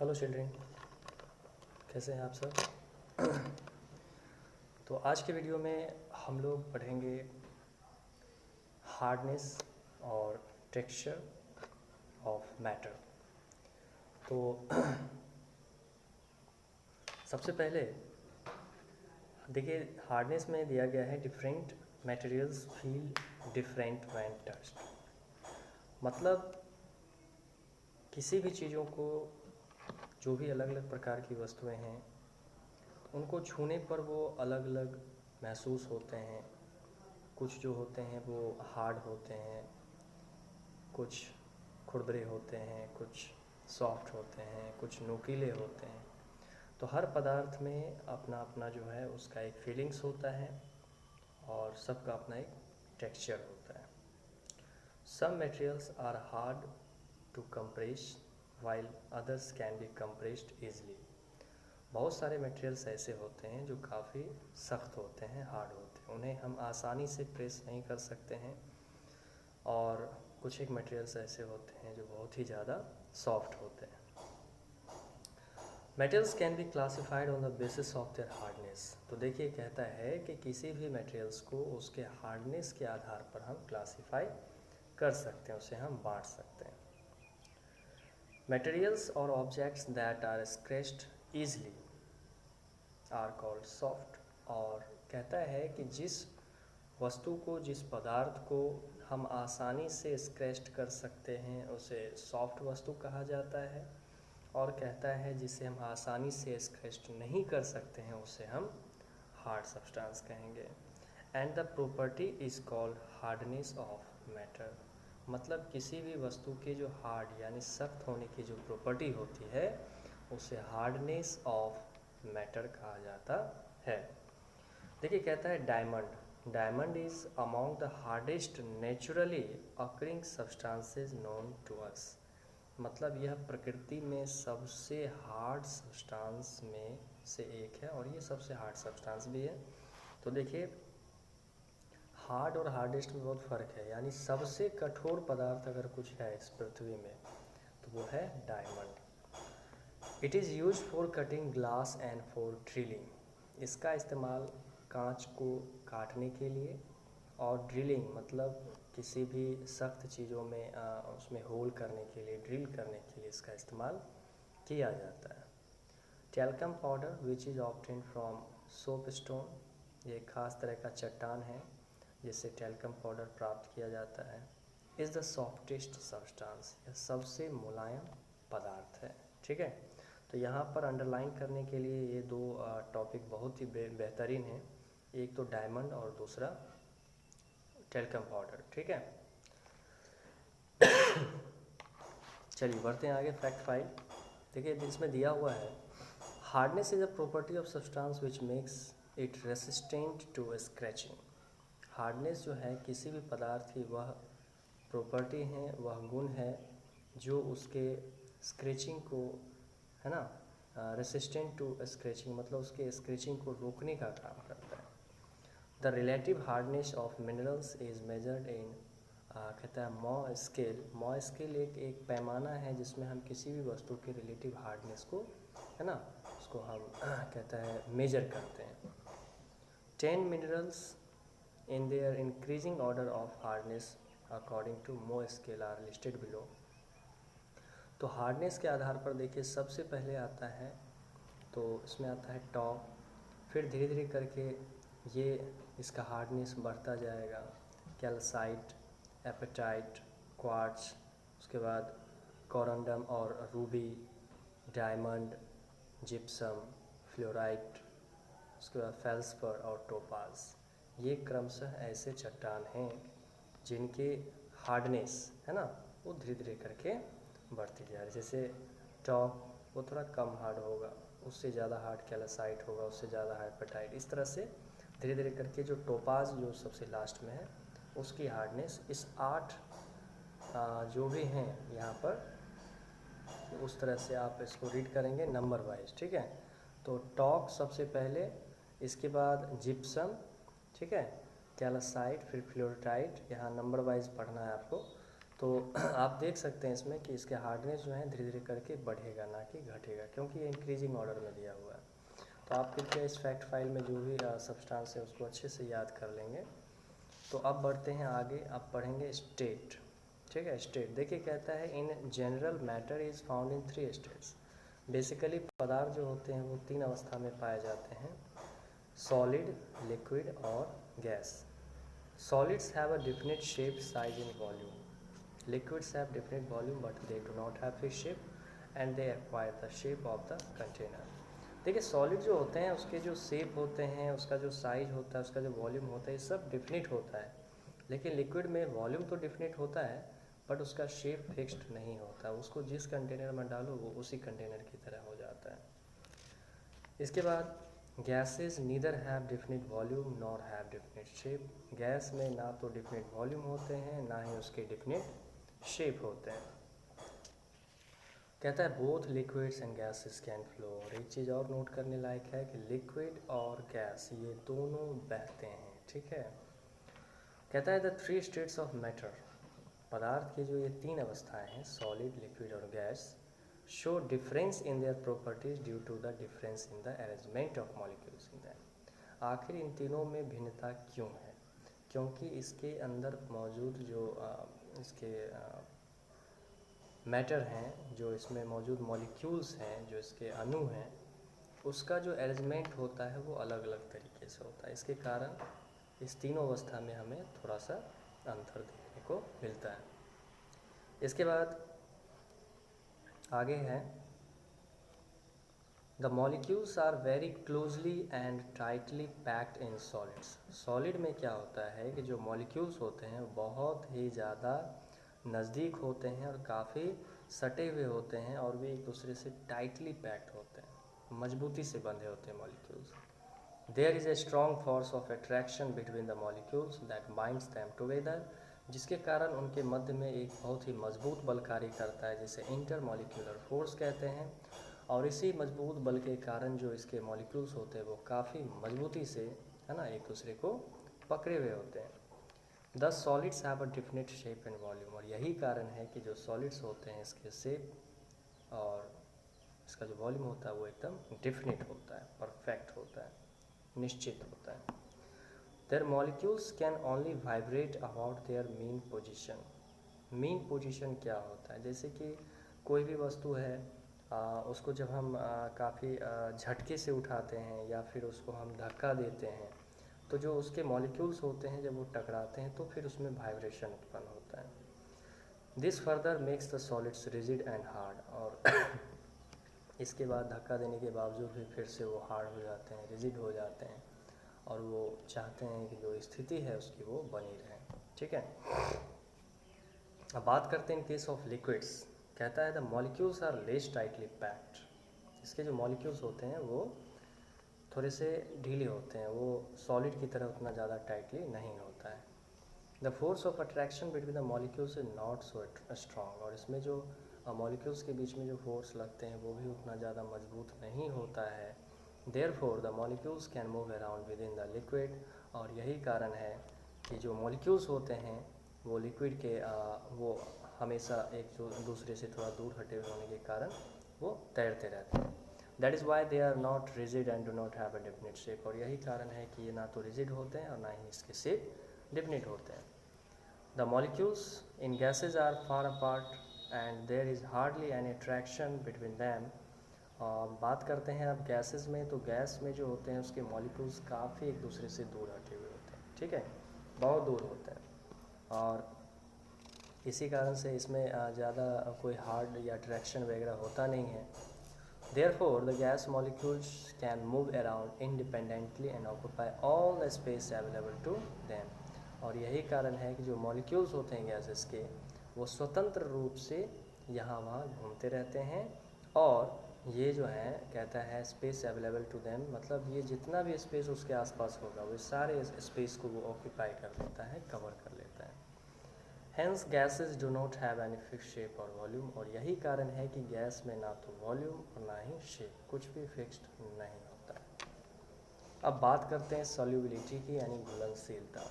Hello children, कैसे हैं आप सब। तो आज के वीडियो में हम लोग पढ़ेंगे हार्डनेस और टेक्सचर ऑफ मैटर। तो सबसे पहले देखिए, हार्डनेस में दिया गया है different materials feel different when touched. मतलब किसी भी चीज़ों को, जो भी अलग अलग प्रकार की वस्तुएं हैं, उनको छूने पर वो अलग अलग महसूस होते हैं। कुछ जो होते हैं वो हार्ड होते हैं, कुछ खुरदरे होते हैं, कुछ सॉफ्ट होते हैं, कुछ नुकीले होते हैं। तो हर पदार्थ में अपना अपना जो है उसका एक फीलिंग्स होता है और सबका अपना एक टेक्सचर होता है। Some materials are hard to compress while others can be compressed easily. बहुत सारे मटेरियल्स ऐसे होते हैं जो काफ़ी सख्त होते हैं, हार्ड होते हैं, उन्हें हम आसानी से प्रेस नहीं कर सकते हैं। और कुछ एक मटेरियल्स ऐसे होते हैं जो बहुत ही ज़्यादा सॉफ्ट होते हैं। Materials can be classified on the basis of their hardness. तो देखिए, कहता है कि किसी भी मटेरियल्स को उसके हार्डनेस के आधार पर हम क्लासीफाई कर सकते हैं, उसे हम बांट सकते हैं। मटेरियल्स और objects that are scratched easily are called soft. और कहता है कि जिस वस्तु को, जिस पदार्थ को हम आसानी से स्क्रैच कर सकते हैं उसे सॉफ्ट वस्तु कहा जाता है। और कहता है जिसे हम आसानी से स्क्रैच नहीं कर सकते हैं उसे हम हार्ड सब्सटेंस कहेंगे। And the property is called hardness of matter. मतलब किसी भी वस्तु के जो हार्ड यानी सख्त होने की जो प्रॉपर्टी होती है उसे हार्डनेस ऑफ मैटर कहा जाता है। देखिए, कहता है diamond is among the hardest naturally occurring substances known to us. मतलब यह प्रकृति में सबसे हार्ड सब्सटेंस में से एक है और ये सबसे हार्ड सब्सटेंस भी है। तो देखिए, हार्ड और हार्डेस्ट में बहुत फ़र्क है। यानी सबसे कठोर पदार्थ अगर कुछ है इस पृथ्वी में तो वो है diamond. It is use for cutting glass and for drilling. इसका इस्तेमाल कांच को काटने के लिए और ड्रिलिंग मतलब किसी भी सख्त चीज़ों में उसमें होल करने के लिए, ड्रिल करने के लिए इसका इस्तेमाल किया जाता है। Talcum powder which is obtained from soap stone. ये खास तरह का चट्टान है जिससे टैल्कम पाउडर प्राप्त किया जाता है। Is the softest substance. यह सबसे मुलायम पदार्थ है। ठीक है, तो यहाँ पर अंडरलाइन करने के लिए ये दो टॉपिक बहुत ही बेहतरीन हैं। एक तो डायमंड और दूसरा टैल्कम पाउडर। ठीक है, चलिए बढ़ते हैं आगे। फैक्ट 5 देखिए, इसमें दिया हुआ है hardness is a property of substance which makes it resistant to scratching. Hardness जो है किसी भी पदार्थ की वह प्रॉपर्टी है, वह गुण है जो उसके स्क्रैचिंग को, है ना, रेसिस्टेंट टू स्क्रैचिंग मतलब उसके स्क्रैचिंग को रोकने का काम करता है। The relative hardness of minerals is measured in, कहता है मॉ स्केल। मॉ स्केल एक पैमाना है जिसमें हम किसी भी वस्तु के रिलेटिव हार्डनेस को, है ना, उसको हम कहता है मेजर करते हैं। 10 minerals in their increasing order of hardness according to Mohs scale are listed below। तो हार्डनेस के आधार पर देखिए, सबसे पहले आता है तो इसमें आता है टॉप। फिर धीरे धीरे करके ये इसका हार्डनेस बढ़ता जाएगा। कैल्साइट, एपेटाइट, क्वार्ट्ज, उसके बाद कोरंडम और रूबी, डायमंड, जिप्सम, फ्लोराइट, उसके बाद फेल्सपर और टोपाज। ये क्रमशः ऐसे चट्टान हैं जिनके हार्डनेस, है ना, वो धीरे धीरे करके बढ़ती जा रही है। जैसे टॉप वो थोड़ा कम हार्ड होगा, उससे ज़्यादा हार्ड कैल्साइट होगा, उससे ज़्यादा हार्ड एपेटाइट। इस तरह से धीरे धीरे करके जो टोपाज जो सबसे लास्ट में है उसकी हार्डनेस इस 8 जो भी हैं यहाँ पर, उस तरह से आप इसको रीड करेंगे नंबर वाइज। ठीक है, तो टॉक सबसे पहले, इसके बाद जिप्सम, ठीक है, कैल्साइट, फिर फ्लोराइट। यहाँ नंबर वाइज पढ़ना है आपको। तो आप देख सकते हैं इसमें कि इसके हार्डनेस जो है धीरे धीरे करके बढ़ेगा, ना कि घटेगा, क्योंकि ये इंक्रीजिंग ऑर्डर में दिया हुआ है। तो आप कृपया इस फैक्ट फाइल में जो भी सब्सटेंस है उसको अच्छे से याद कर लेंगे। तो अब बढ़ते हैं आगे, अब पढ़ेंगे स्टेट। ठीक है, स्टेट देखिए कहता है in general matter is found in 3 states. Basically पदार्थ जो होते हैं वो 3 अवस्था में पाए जाते हैं, सॉलिड, लिक्विड और gas. Solids have a definite shape, size and volume. Liquids have definite volume but they do not have fixed shape and they acquire the shape of the container. देखिए सॉलिड जो होते हैं उसके जो shape होते हैं, उसका जो साइज होता है, उसका जो वॉल्यूम होता है, ये सब डिफिनिट होता है। लेकिन लिक्विड में वॉल्यूम तो डिफिनिट होता है बट उसका शेप फिक्स्ड नहीं होता, उसको जिस कंटेनर में डालो वो उसी कंटेनर की तरह हो जाता है। इसके बाद gases neither have definite volume nor have definite shape. Gas में ना तो डिफिनिट वॉल्यूम होते हैं ना ही उसके डिफिनिट शेप होते हैं। कहता है both liquids and gases can flow. और एक चीज़ और नोट करने लायक है कि लिक्विड और गैस ये दोनों बहते हैं। ठीक है, कहता है द 3 स्टेट्स ऑफ मैटर, पदार्थ की जो ये 3 अवस्थाएं हैं, सॉलिड, लिक्विड और gas, show difference in their properties due to the difference in the arrangement of molecules in them। आखिर इन तीनों में भिन्नता क्यों है? क्योंकि इसके अंदर मौजूद जो इसके मैटर हैं, जो इसमें मौजूद मॉलिक्यूल्स हैं, जो इसके अणु हैं, उसका जो अरेंजमेंट होता है वो अलग अलग तरीके से होता है। इसके कारण इस तीनों अवस्था में हमें थोड़ा सा अंतर देखने को मिलता है। इसके बाद आगे है the molecules are very closely and tightly packed in solids. Solid में क्या होता है कि जो मॉलिक्यूल्स होते हैं बहुत ही ज़्यादा नज़दीक होते हैं और काफ़ी सटे हुए होते हैं और वे एक दूसरे से टाइटली पैक्ड होते हैं, मजबूती से बंधे होते हैं molecules. There is a strong force of attraction between the molecules that binds them together, जिसके कारण उनके मध्य में एक बहुत ही मजबूत बल कार्य करता है जिसे इंटर मॉलिक्यूलर फोर्स कहते हैं। और इसी मजबूत बल के कारण जो इसके मॉलिक्यूल्स होते हैं वो काफ़ी मजबूती से, है ना, एक दूसरे को पकड़े हुए होते हैं। The solids have a definite shape and volume. और यही कारण है कि जो सॉलिड्स होते हैं इसके शेप और इसका जो वॉल्यूम होता है वो एकदम डिफिनिट होता है, परफेक्ट होता है, निश्चित होता है। Their molecules can only vibrate about their mean position. Mean position क्या होता है? जैसे कि कोई भी वस्तु है, उसको जब हम काफ़ी झटके से उठाते हैं या फिर उसको हम धक्का देते हैं तो जो उसके मॉलिक्यूल्स होते हैं जब वो टकराते हैं तो फिर उसमें वाइब्रेशन उत्पन्न होता है। This further makes the solids rigid and hard. और इसके बाद धक्का देने के बावजूद भी फिर से वो हार्ड हो जाते हैं, रिजिड हो जाते हैं और वो चाहते हैं कि जो स्थिति है उसकी वो बनी रहे। ठीक है, अब बात करते हैं इन केस ऑफ लिक्विड्स। कहता है the molecules are less tightly packed. इसके जो मॉलिक्यूल्स होते हैं वो थोड़े से ढीले होते हैं, वो सॉलिड की तरह उतना ज़्यादा टाइटली नहीं होता है। The force of attraction between the molecules is not so strong. और इसमें जो मॉलिक्यूल्स के बीच में जो फोर्स लगते हैं वो भी उतना ज़्यादा मजबूत नहीं होता है। Therefore the molecules can move around with in the liquid. और यही कारण है कि जो मॉलिक्यूल्स होते हैं वो लिक्विड के वो हमेशा एक जो दूसरे से थोड़ा दूर हटे हुए होने के कारण वो तैरते रहते हैं। That is why they are not rigid and do not have a definite shape. और यही कारण है कि ये ना तो रिजिड होते हैं और ना ही इसके शेप डेफिनेट होते हैं। The molecules in gases are far apart and there is hardly any attraction between them. बात करते हैं अब गैसेज में, तो गैस में जो होते हैं उसके मॉलिक्यूल्स काफ़ी एक दूसरे से दूर हटे हुए होते हैं। ठीक है, बहुत दूर होते हैं और इसी कारण से इसमें ज़्यादा कोई हार्ड या अट्रैक्शन वगैरह होता नहीं है। Therefore the gas molecules can move around independently and occupy all the space available to them. और यही कारण है कि जो मॉलिक्यूल्स होते हैं गैसेस के वो स्वतंत्र रूप से यहाँ वहाँ घूमते रहते हैं और ये जो है कहता है स्पेस अवेलेबल टू देम, मतलब ये जितना भी स्पेस उसके आसपास होगा वो सारे स्पेस को वो ऑक्यूपाई कर लेता है, कवर कर लेता है। Hence gases do not have any fixed shape और वॉल्यूम। और यही कारण है कि गैस में ना तो वॉल्यूम और ना ही शेप, कुछ भी फिक्स्ड नहीं होता है। अब बात करते हैं सॉल्युबिलिटी की, यानी घुलनशीलता।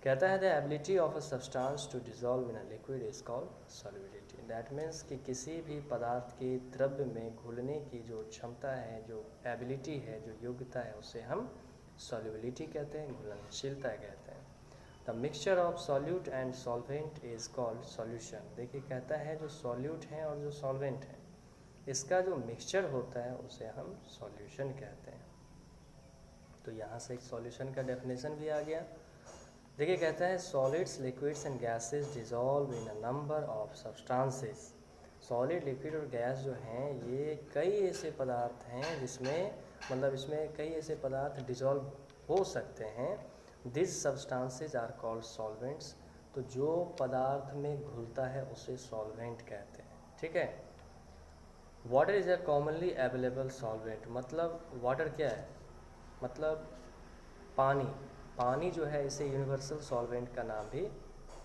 कहता है the ability of a substance to dissolve in a liquid is called solubility. That means कि किसी भी पदार्थ के द्रव्य में घुलने की जो क्षमता है, जो एबिलिटी है, जो योग्यता है, उसे हम सॉल्युबिलिटी कहते हैं, घुलनशीलता कहते हैं। The mixture of solute and solvent is called solution. देखिए कहता है जो सॉल्यूट हैं और जो सॉल्वेंट हैं, इसका जो मिक्सचर होता है उसे हम सॉल्यूशन कहते हैं। तो यहाँ से एक सॉल्यूशन का डेफिनेशन भी आ गया। देखिए कहता है solids, liquids and gases dissolve in a number of substances. Solid, liquid और गैस जो हैं ये कई ऐसे पदार्थ हैं जिसमें मतलब इसमें कई ऐसे पदार्थ डिजॉल्व हो सकते हैं। This substances are called solvents. तो जो पदार्थ में घुलता है उसे सॉल्वेंट कहते हैं, ठीक है। Water is a commonly available solvent. मतलब वाटर क्या है, मतलब पानी। पानी जो है इसे यूनिवर्सल सॉल्वेंट का नाम भी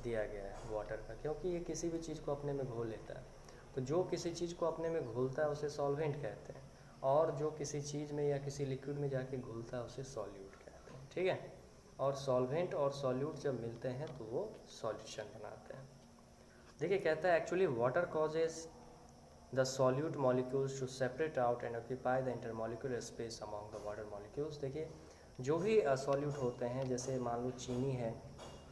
दिया गया है वाटर का, क्योंकि ये किसी भी चीज़ को अपने में घोल लेता है। तो जो किसी चीज़ को अपने में घोलता है उसे सॉल्वेंट कहते हैं, और जो किसी चीज़ में या किसी लिक्विड में जाके घुलता है उसे सॉल्यूट कहते हैं, ठीक है। और सॉल्वेंट और सॉल्यूट जब मिलते हैं तो वो सॉल्यूशन बनाते हैं। देखिए कहता है actually water causes the solute molecules to separate out and occupy the intermolecular space among the water molecules. देखिए जो भी सॉल्यूट होते हैं, जैसे मान लो चीनी है,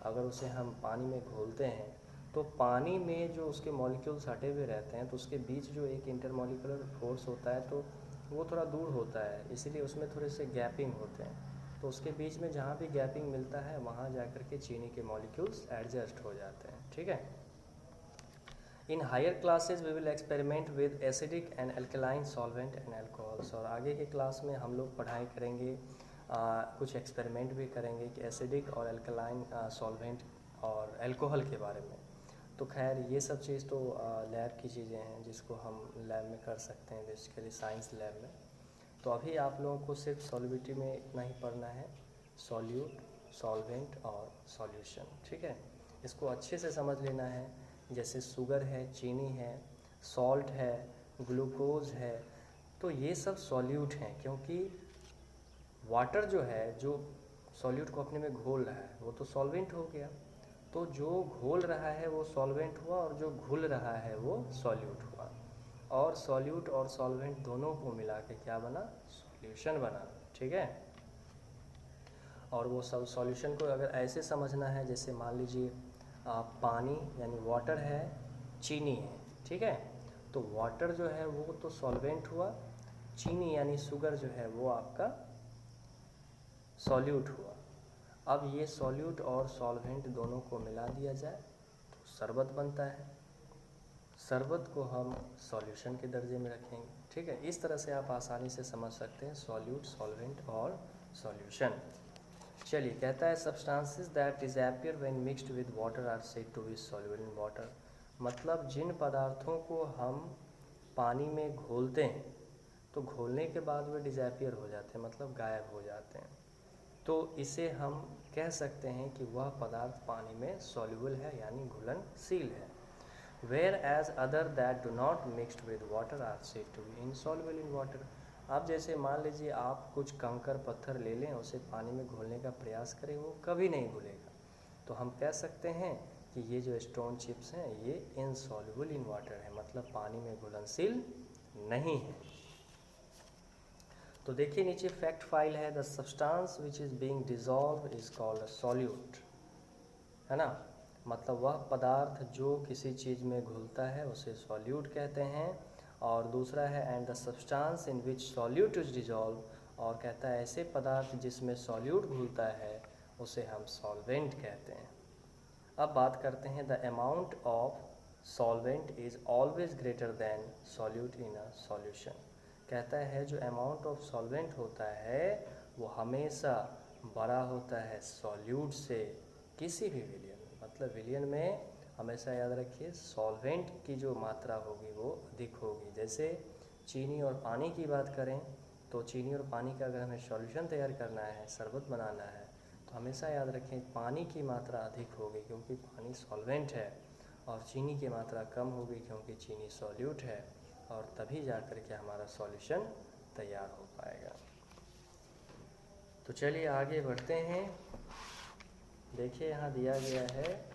अगर उसे हम पानी में घोलते हैं तो पानी में जो उसके मॉलिक्यूल्स हटे हुए रहते हैं तो उसके बीच जो एक इंटरमॉलिक्यूलर फोर्स होता है तो वो थोड़ा दूर होता है, इसीलिए उसमें थोड़े से गैपिंग होते हैं। तो उसके बीच में जहाँ भी गैपिंग मिलता है वहाँ जा कर के चीनी के मॉलिक्यूल्स एडजस्ट हो जाते हैं, ठीक है। In higher classes we will experiment with acidic and alkaline solvent and alcohols. और आगे के क्लास में हम लोग पढ़ाई करेंगे, कुछ एक्सपेरिमेंट भी करेंगे कि एसिडिक और एल्कलाइन सॉल्वेंट और एल्कोहल के बारे में। तो खैर ये सब चीज़ तो लैब की चीज़ें हैं जिसको हम लैब में कर सकते हैं, बेसिकली साइंस लैब में। तो अभी आप लोगों को सिर्फ सॉल्युबिलिटी में इतना ही पढ़ना है, सॉल्यूट, सॉल्वेंट और सॉल्यूशन, ठीक है। इसको अच्छे से समझ लेना है। जैसे शुगर है, चीनी है, सॉल्ट है, ग्लूकोज है, तो ये सब सॉल्यूट हैं, क्योंकि वाटर जो है जो सॉल्यूट को अपने में घोल रहा है वो तो सॉल्वेंट हो गया। तो जो घोल रहा है वो सॉल्वेंट हुआ और जो घुल रहा है वो सॉल्यूट हुआ। और सॉल्यूट और सॉल्वेंट दोनों को मिला के क्या बना, सॉल्यूशन बना, ठीक है। और वो सब सॉल्यूशन को अगर ऐसे समझना है, जैसे मान लीजिए पानी यानी वाटर है, चीनी है, ठीक है। तो वाटर जो है वो तो सॉल्वेंट हुआ, चीनी यानी शुगर जो है वो आपका सॉल्यूट हुआ। अब ये सॉल्यूट और सॉल्वेंट दोनों को मिला दिया जाए तो शरबत बनता है। शरबत को हम सॉल्यूशन के दर्जे में रखेंगे, ठीक है। इस तरह से आप आसानी से समझ सकते हैं सॉल्यूट, सॉल्वेंट और सॉल्यूशन। चलिए कहता है substances that disappear when mixed with water are said to be soluble in water. मतलब जिन पदार्थों को हम पानी में घोलते हैं तो घोलने के बाद वे डिसअपीयर हो जाते हैं, मतलब गायब हो जाते हैं। तो इसे हम कह सकते हैं कि वह पदार्थ पानी में सॉल्युबल है यानी घुलनशील है। Whereas other that do not mixed with water are said to be insoluble in water. आप जैसे मान लीजिए आप कुछ कंकर पत्थर ले लें, उसे पानी में घोलने का प्रयास करें, वो कभी नहीं घुलेगा। तो हम कह सकते हैं कि ये जो स्टोन चिप्स हैं ये इनसॉल्युबल इन वाटर है, मतलब पानी में घुलनशील नहीं है। तो देखिए नीचे फैक्ट फाइल है, the substance which is being dissolve is called a solute, है ना। मतलब वह पदार्थ जो किसी चीज़ में घुलता है उसे सॉल्यूट कहते हैं। और दूसरा है and the substance in which solute is dissolve, और कहता है ऐसे पदार्थ जिसमें सॉल्यूट घुलता है उसे हम सॉल्वेंट कहते हैं। अब बात करते हैं the amount of solvent is always greater than solute in a solution. कहता है जो अमाउंट ऑफ सॉल्वेंट होता है वो हमेशा बड़ा होता है सॉल्यूट से किसी भी विलियन में। मतलब विलियन में हमेशा याद रखिए सॉल्वेंट की जो मात्रा होगी वो अधिक होगी। जैसे चीनी और पानी की बात करें तो चीनी और पानी का अगर हमें सॉल्यूशन तैयार करना है, शरबत बनाना है, तो हमेशा याद रखें पानी की मात्रा अधिक होगी क्योंकि पानी सॉल्वेंट है, और चीनी की मात्रा कम होगी क्योंकि चीनी सॉल्यूट है, और तभी जा कर के हमारा सॉल्यूशन तैयार हो पाएगा। तो चलिए आगे बढ़ते हैं। देखिए यहाँ दिया गया है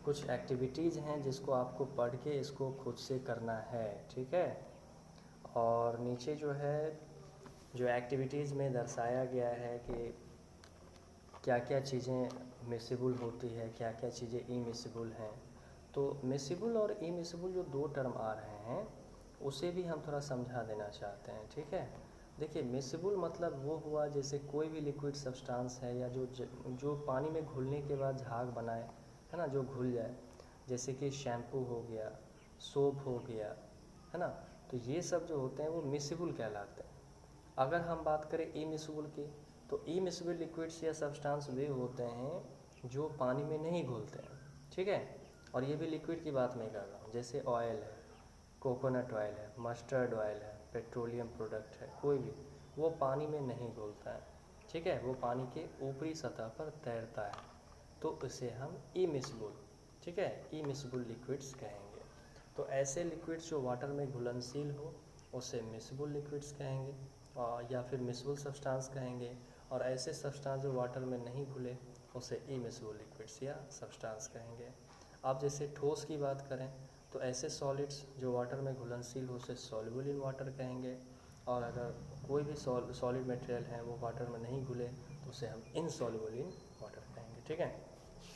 कुछ एक्टिविटीज़ हैं जिसको आपको पढ़ के इसको खुद से करना है, ठीक है। और नीचे जो है जो एक्टिविटीज़ में दर्शाया गया है कि क्या क्या चीज़ें मिसिबल होती है, क्या क्या चीज़ें इमिसिबल हैं। तो मिसिबल और इमिसिबल जो दो टर्म आ रहे हैं उसे भी हम थोड़ा समझा देना चाहते हैं, ठीक है। देखिए मिसिबल मतलब वो हुआ जैसे कोई भी लिक्विड सब्सटेंस है या जो पानी में घुलने के बाद झाग बनाए, है ना, जो घुल जाए, जैसे कि शैम्पू हो गया, सोप हो गया, है ना। तो ये सब जो होते हैं वो मिसिबल कहलाते हैं। अगर हम बात करें इमिसिबल की, तो इमिसिबल लिक्विड्स या सब्सटेंस वे होते हैं जो पानी में नहीं घुलते हैं, ठीक है। और ये भी लिक्विड की बात मैं कर रहा हूँ, जैसे ऑयल है, कोकोनट ऑयल है, मस्टर्ड ऑयल है, पेट्रोलियम प्रोडक्ट है, कोई भी, वो पानी में नहीं घुलता है, ठीक है, वो पानी के ऊपरी सतह पर तैरता है, तो इसे हम इमिसिबल, ठीक है, इमिसिबल लिक्विड्स कहेंगे। तो ऐसे लिक्विड्स जो वाटर में घुलनशील हो उसे मिसिबल लिक्विड्स कहेंगे, या फिर मिसिबल सब्सटेंस कहेंगे। और ऐसे सब्सटेंस जो वाटर में नहीं घुले उसे इमिसिबल लिक्विड्स या सब्सटेंस कहेंगे। अब जैसे ठोस की बात करें तो ऐसे सॉलिड्स जो वाटर में घुलनशील हो उसे सॉल्युबल इन वाटर कहेंगे। और अगर कोई भी सॉलिड मटेरियल है वो वाटर में नहीं घुले तो उसे हम इनसॉल्युबल इन वाटर कहेंगे, ठीक है।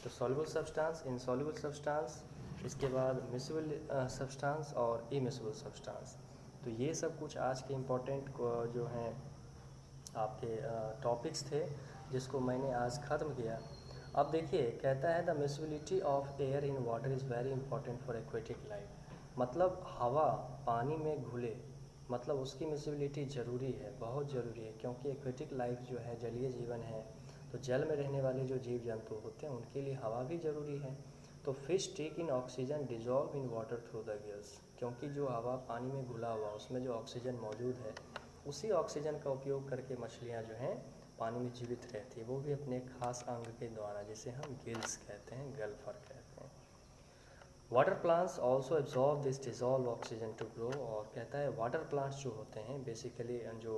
तो सॉल्युबल सब्सटेंस, इनसॉल्युबल सब्सटेंस, इसके बाद मिसिबल सब्सटेंस और इमिसिबल सब्सटेंस। तो ये सब कुछ आज के इम्पोर्टेंट जो हैं आपके टॉपिक्स थे जिसको मैंने आज ख़त्म किया। अब देखिए कहता है the miscibility of air in water is very important for aquatic life. मतलब हवा पानी में घुले, मतलब उसकी मिसिबिलिटी ज़रूरी है, बहुत ज़रूरी है, क्योंकि एक्वेटिक लाइफ जो है जलीय जीवन है, तो जल में रहने वाले जो जीव जंतु होते हैं उनके लिए हवा भी ज़रूरी है। तो fish take in oxygen dissolve in water through the gills, क्योंकि जो हवा पानी में घुला हुआ उसमें जो ऑक्सीजन मौजूद है उसी ऑक्सीजन का उपयोग करके मछलियाँ जो हैं पानी में जीवित रहती है, वो भी अपने खास अंग के द्वारा, जिसे हम गिल्स कहते हैं, गल्फर कहते हैं। Water plants also absorb this dissolve oxygen to grow. और कहता है वाटर प्लांट्स जो होते हैं बेसिकली जो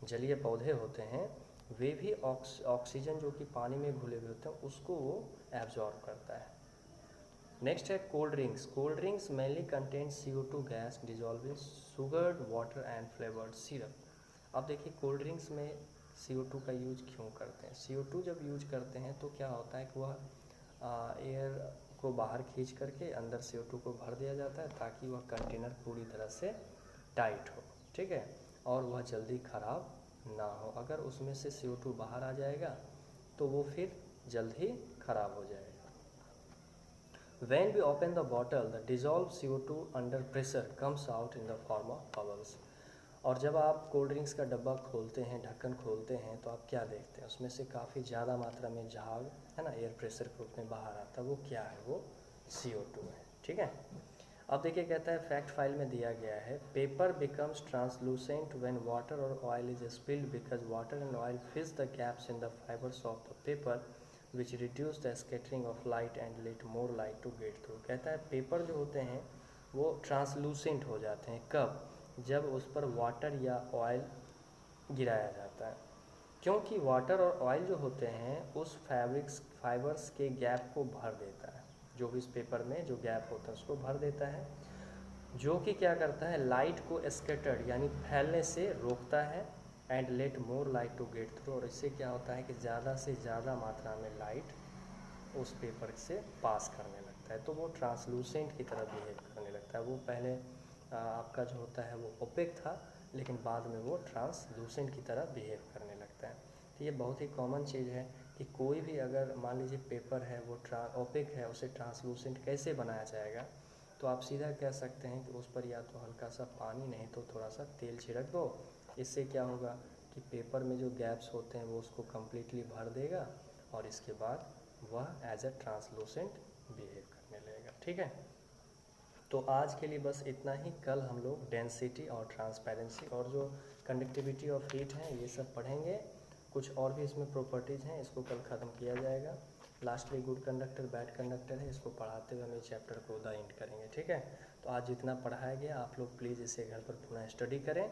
जलीय पौधे होते हैं वे भी ऑक्सीजन जो कि पानी में घुले हुए होते हैं उसको वो एब्जॉर्ब करता है। नेक्स्ट है cold drinks. Cold drinks mainly contain CO2 gas dissolve in sugared water and flavoured syrup. अब देखिए कोल्ड ड्रिंक्स में CO2 का यूज क्यों करते हैं। CO2 जब यूज करते हैं तो क्या होता है कि वह एयर को बाहर खींच करके अंदर CO2 को भर दिया जाता है ताकि वह कंटेनर पूरी तरह से टाइट हो, ठीक है, और वह जल्दी ख़राब ना हो। अगर उसमें से CO2 बाहर आ जाएगा तो वो फिर जल्द ही ख़राब हो जाएगा। When we open the bottle, the dissolved CO2 under pressure comes out in the form of bubbles. और जब आप कोल्ड ड्रिंक्स का डब्बा खोलते हैं, ढक्कन खोलते हैं, तो आप क्या देखते हैं, उसमें से काफ़ी ज़्यादा मात्रा में झाग, है ना, एयर प्रेशर के रूप में बाहर आता है। वो क्या है, वो CO2 है, ठीक है। अब देखिए कहता है फैक्ट फाइल में दिया गया है paper becomes translucent when water और oil is spilled because water and oil fills the gaps in the fibres of the paper which reduce the scattering of light and let more light to get through. कहता है paper जो होते हैं वो translucent हो जाते हैं, कब, जब उस पर वाटर या ऑयल गिराया जाता है, क्योंकि वाटर और ऑयल जो होते हैं उस फाइबर्स के गैप को भर देता है, जो भी इस पेपर में जो गैप होता है उसको भर देता है, जो कि क्या करता है लाइट को स्कैटर्ड यानी फैलने से रोकता है and let more light to get through. और इससे क्या होता है कि ज़्यादा से ज़्यादा मात्रा में लाइट उस पेपर से पास करने लगता है, तो वो ट्रांसलूसेंट की तरह बिहेव करने लगता है। वो पहले आपका जो होता है वो ओपेक था, लेकिन बाद में वो ट्रांसलूसेंट की तरह बिहेव करने लगता है। तो ये बहुत ही कॉमन चीज़ है कि कोई भी अगर मान लीजिए पेपर है वो ओपेक है, उसे ट्रांसलूसेंट कैसे बनाया जाएगा। तो आप सीधा कह सकते हैं कि उस पर या तो हल्का सा पानी नहीं तो थोड़ा सा तेल छिड़क दो। इससे क्या होगा कि पेपर में जो गैप्स होते हैं वो उसको कम्प्लीटली भर देगा और इसके बाद वह एज ए ट्रांसलूसेंट बिहेव करने लगेगा, ठीक है। तो आज के लिए बस इतना ही। कल हम लोग डेंसिटी और ट्रांसपेरेंसी और जो कंडक्टिविटी ऑफ हीट हैं ये सब पढ़ेंगे। कुछ और भी इसमें प्रॉपर्टीज़ हैं, इसको कल ख़त्म किया जाएगा। Lastly good conductor bad conductor है, इसको पढ़ाते हुए हम इस चैप्टर को द एंड करेंगे, ठीक है। तो आज जितना पढ़ाया गया आप लोग प्लीज़ इसे घर पर पुनः स्टडी करें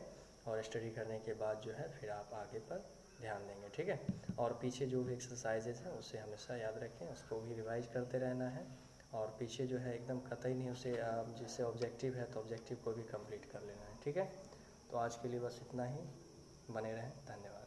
और स्टडी करने के बाद जो है फिर आप आगे पर ध्यान देंगे, ठीक है। और पीछे जो भी एक्सरसाइजेज हैं उसे हमेशा याद रखें, उसको भी रिवाइज करते रहना है। और पीछे जो है एकदम कतई नहीं उसे जिससे ऑब्जेक्टिव है तो ऑब्जेक्टिव को भी कंप्लीट कर लेना है, ठीक है। तो आज के लिए बस इतना ही, बने रहें, धन्यवाद।